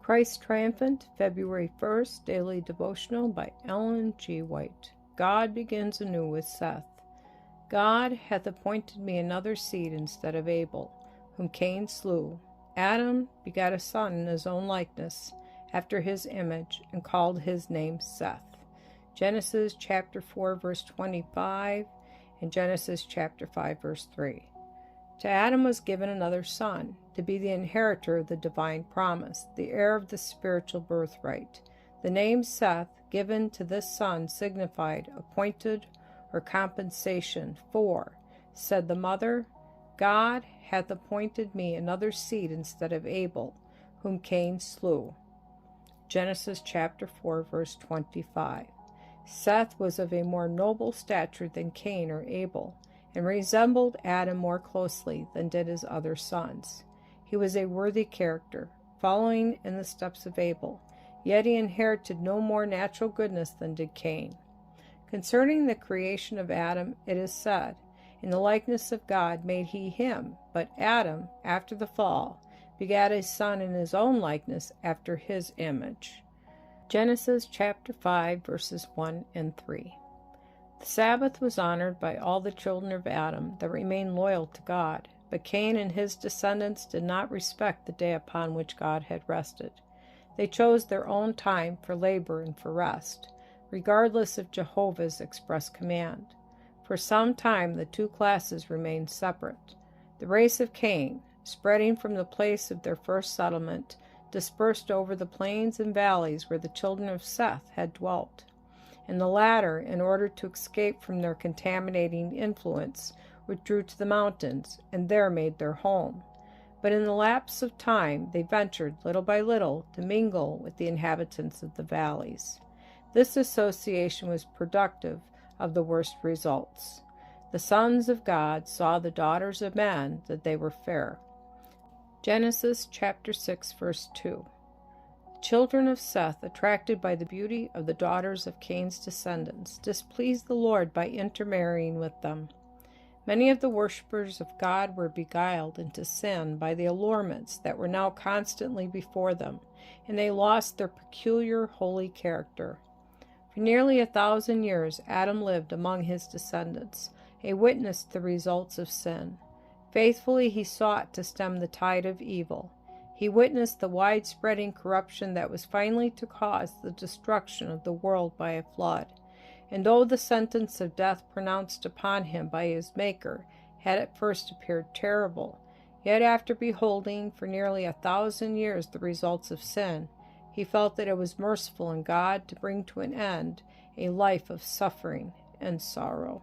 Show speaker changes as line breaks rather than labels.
Christ Triumphant, February 1st, Daily Devotional by Ellen G. White. God begins anew with Seth. God hath appointed me another seed instead of Abel, whom Cain slew. Adam begat a son in his own likeness, after his image, and called his name Seth. Genesis chapter 4, verse 25, and Genesis chapter 5, verse 3. To Adam was given another son, to be the inheritor of the divine promise, the heir of the spiritual birthright. The name Seth, given to this son, signified appointed or compensation for, said the mother, God hath appointed me another seed instead of Abel, whom Cain slew. Genesis chapter 4, verse 25. Seth was of a more noble stature than Cain or Abel, and resembled Adam more closely than did his other sons. He was a worthy character, following in the steps of Abel, yet he inherited no more natural goodness than did Cain. Concerning the creation of Adam, it is said, in the likeness of God made he him, but Adam, after the fall, begat a son in his own likeness after his image. Genesis chapter 5, verses 1 and 3. The Sabbath was honored by all the children of Adam that remained loyal to God, but Cain and his descendants did not respect the day upon which God had rested. They chose their own time for labor and for rest, regardless of Jehovah's express command. For some time the two classes remained separate. The race of Cain, spreading from the place of their first settlement, dispersed over the plains and valleys where the children of Seth had dwelt. And the latter, in order to escape from their contaminating influence, withdrew to the mountains, and there made their home. But in the lapse of time they ventured, little by little, to mingle with the inhabitants of the valleys. This association was productive of the worst results. The sons of God saw the daughters of men that they were fair. Genesis chapter 6, verse 2. Children of Seth, attracted by the beauty of the daughters of Cain's descendants, displeased the Lord by intermarrying with them. Many of the worshippers of God were beguiled into sin by the allurements that were now constantly before them, and they lost their peculiar holy character. For nearly 1,000 years Adam lived among his descendants, a witness to the results of sin. Faithfully he sought to stem the tide of evil. He witnessed the widespreading corruption that was finally to cause the destruction of the world by a flood. And though the sentence of death pronounced upon him by his Maker had at first appeared terrible, yet after beholding for nearly 1,000 years the results of sin, he felt that it was merciful in God to bring to an end a life of suffering and sorrow.